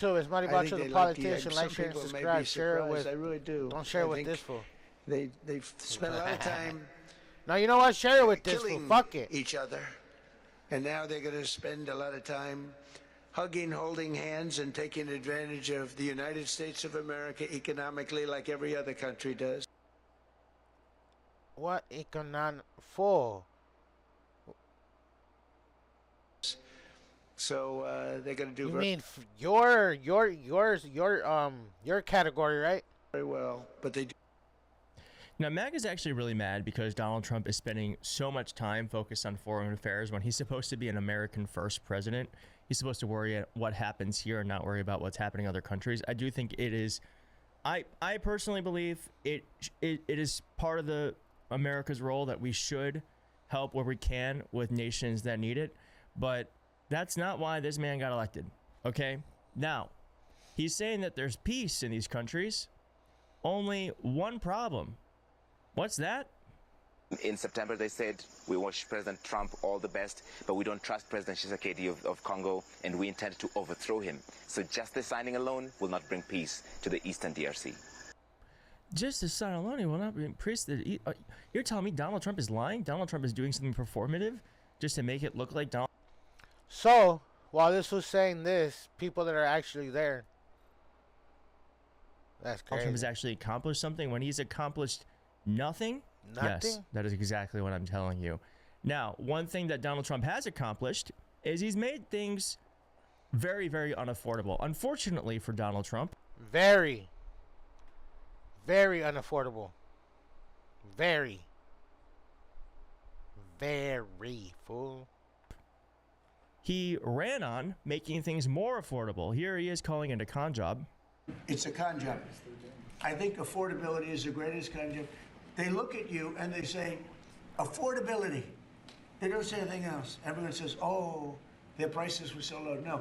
So it's I Maribacho think the they like the Politician. some Like, share, and people may be subscribe. Share it surprised. with. I really do. Don't share I it with think this fool. they've spent a lot of time No, you know what? Share it with this fool. killing Fuck it. each other, and now they're going to spend a lot of time hugging, holding hands, and taking advantage of the United States of America economically, like every other country does. What economic for? So they're going to do You mean your category, right? very well, but they do. Now, MAG is actually really mad because Donald Trump is spending so much time focused on foreign affairs when he's supposed to be an American first president. He's supposed to worry about what happens here and not worry about what's happening in other countries. I do think it is. I personally believe it is part of the America's role that we should help where we can with nations that need it. But that's not why this man got elected. Okay? Now, he's saying that there's peace in these countries. Only one problem. What's that? In September, they said, we wish President Trump all the best, but we don't trust President Tshisekedi of Congo, and we intend to overthrow him. So just the signing alone will not bring peace to the Eastern DRC. Just the sign alone will not bring peace to the... You're telling me Donald Trump is lying? Donald Trump is doing something performative just to make it look like Donald... So, while this was saying this, people that are actually there. That's crazy. Trump has actually accomplished something when he's accomplished nothing? Nothing? Yes, that is exactly what I'm telling you. Now, one thing that Donald Trump has accomplished is he's made things very, very unaffordable. Unfortunately for Donald Trump. Very. Very unaffordable. Very. Very, fool. He ran on making things more affordable. Here he is calling it a con job. It's a con job. I think affordability is the greatest con job. They look at you and they say, affordability. They don't say anything else. Everyone says, oh, their prices were so low. No,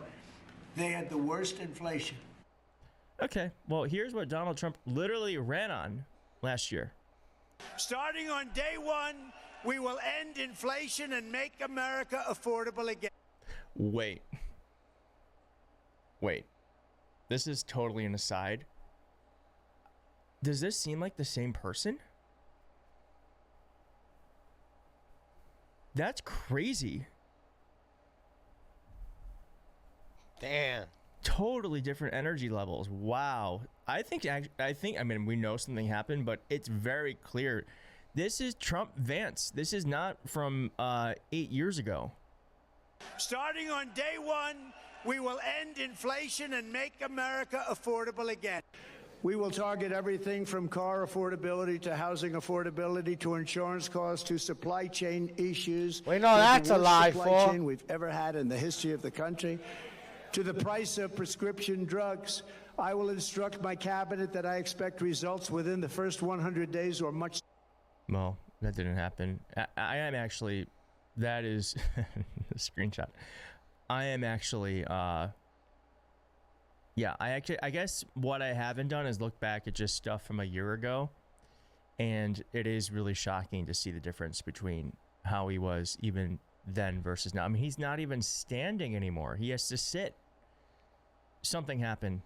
they had the worst inflation. Okay, well, here's what Donald Trump literally ran on last year. Starting on day one, we will end inflation and make America affordable again. Wait. This is totally an aside. Does this seem like the same person? That's crazy. Damn. Totally different energy levels. Wow. I mean, we know something happened, but it's very clear. This is Trump Vance. This is not from 8 years ago. Starting on day one, we will end inflation and make America affordable again. We will target everything from car affordability to housing affordability to insurance costs to supply chain issues. We know that's a lie, supply fool. chain we've ever had in the history of the country. To the price of prescription drugs, I will instruct my cabinet that I expect results within the first 100 days or much. Well, that didn't happen. I am actually, that is a screenshot. I am actually, yeah, I guess what I haven't done is look back at just stuff from a year ago. And it is really shocking to see the difference between how he was even then versus now. I mean, he's not even standing anymore. He has to sit. Something happened.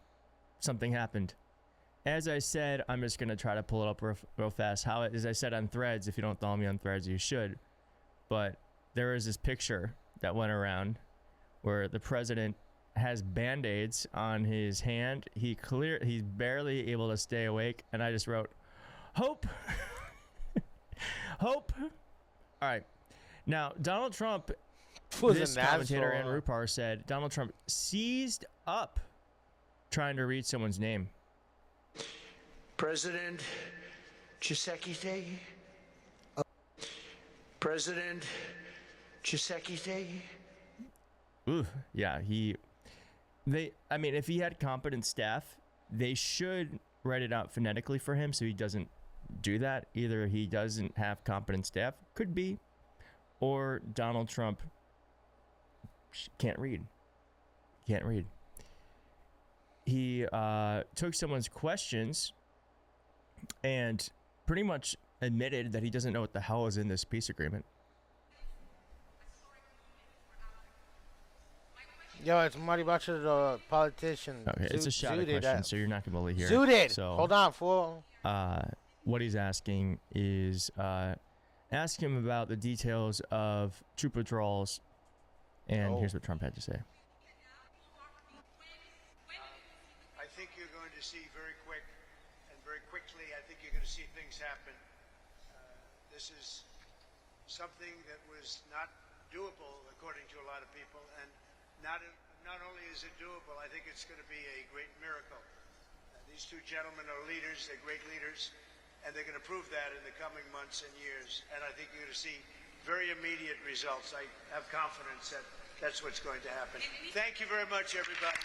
As I said, I'm just going to try to pull it up real fast. As I said on Threads, if you don't follow me on Threads, you should. But there is this picture that went around where the president has Band-Aids on his hand. He's barely able to stay awake. And I just wrote, hope. Hope. All right. Now, Donald Trump, this commentator, Ann Rupar, said Donald Trump seized up trying to read someone's name. President Tshisekedi. President Tshisekedi. Ooh, yeah, I mean, if he had competent staff, they should write it out phonetically for him so he doesn't do that. Either he doesn't have competent staff, could be, or Donald Trump can't read. He took someone's questions and pretty much admitted that he doesn't know what the hell is in this peace agreement. Yo, it's Maribacho420 The Politician. Okay, it's a shot of Zooted question, at- so you're not gonna believe here. Zooted! So, Hold on, fool. what he's asking is ask him about the details of troop withdrawals, and here's what Trump had to say. I think you're going to see very quickly, I think you're going to see things happen. This is something that was not doable, according to a lot of people, and not only is it doable, I think it's going to be a great miracle. These two gentlemen are leaders, they're great leaders, and they're going to prove that in the coming months and years. And I think you're going to see very immediate results. I have confidence that that's what's going to happen. Thank you very much, everybody.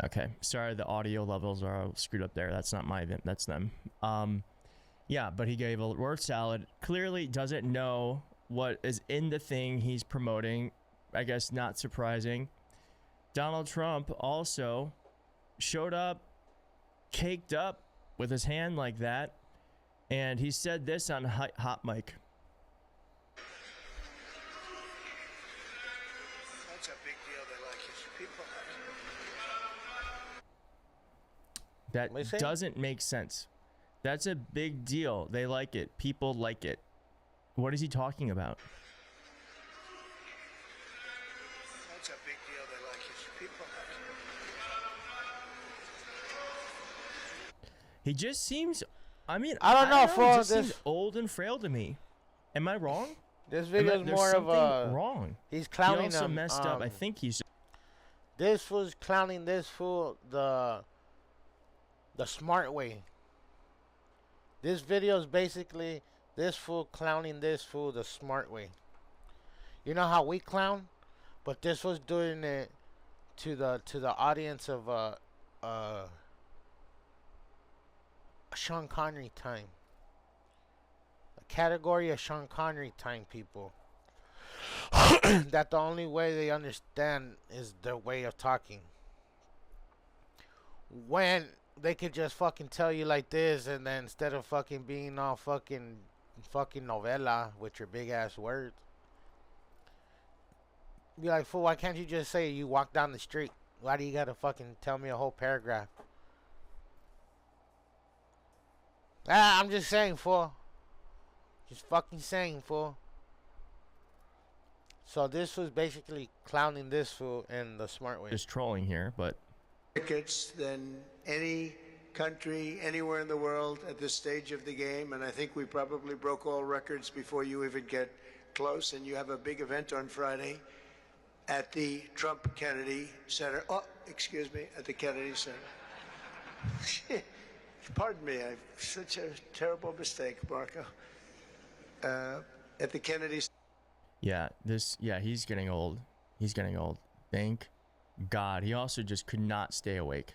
Okay, sorry, the audio levels are screwed up there. That's not my event, that's them. Yeah, but he gave a word salad. Clearly doesn't know what is in the thing he's promoting. I guess not surprising. Donald Trump also showed up, caked up with his hand like that, and he said this on hot mic. That's a big deal. They like it. People That What did he say? doesn't make sense. That's a big deal. They like it. People like it. What is he talking about? That's a big deal. They like it. People He just seems, I mean, I don't know, He fool, just seems this- old and frail to me. Am I wrong? This video is There's more of something a... wrong. He's He clowning also him. messed up. I think he's This was clowning this fool the smart way. This video is basically this fool clowning this fool the smart way. You know how we clown, but this was doing it to the audience of Sean Connery time. A category of Sean Connery time people. That the only way they understand is their way of talking. When they could just fucking tell you like this, and then instead of fucking being all fucking novella with your big ass words, be like, fool, why can't you just say you walk down the street? Why do you gotta fucking tell me a whole paragraph? I'm just saying, fool. Just fucking saying, fool. So this was basically clowning this fool in the smart way. just trolling here, but tickets than any country anywhere in the world at this stage of the game, and I think we probably broke all records before you even get close. And you have a big event on Friday at the Trump Kennedy Center. Oh, excuse me, at the Kennedy Center. Pardon me, I've such a terrible mistake, Marco. At the Kennedy. yeah, he's getting old. He's getting old. Thank God. He also just could not stay awake.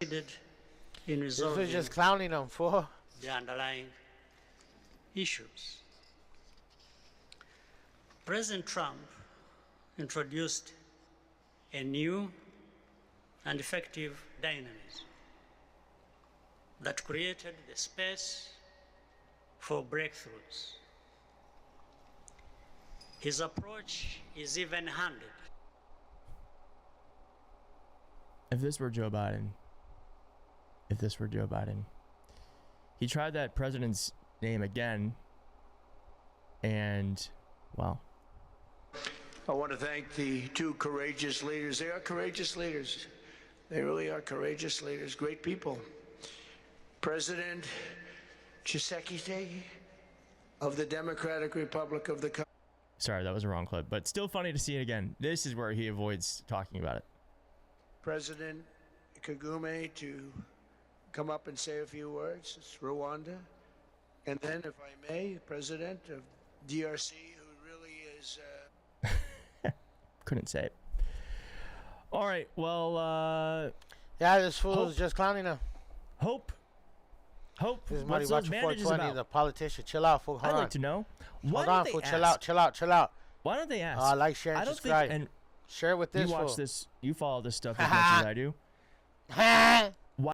In This was resolving just clowning them, fool. the underlying issues. President Trump introduced a new and effective dynamism that created the space for breakthroughs. His approach is even-handed. If this were Joe Biden, he tried that president's name again, and, well, I want to thank the two courageous leaders. They are courageous leaders. They really are courageous leaders, great people. President Tshisekedi of the Democratic Republic of the Congo. sorry, that was a wrong clip, but still funny to see it again. This is where he avoids talking about it. President Kagame to come up and say a few words. It's Rwanda. And then, if I may, President of DRC, who really is... Couldn't say it. All right, well, Yeah, this fool was just clowning him. Hope. This is What's those bandages Maribacho420 about? The Politician. Chill out, fool. Hold I'd on. like to know. Why Hold on, don't fool. they Chill ask? out, chill out, chill out. Why don't they ask? Like, share, and I don't subscribe. think, and Share with you this watch fool. this, you follow this stuff as much as I do.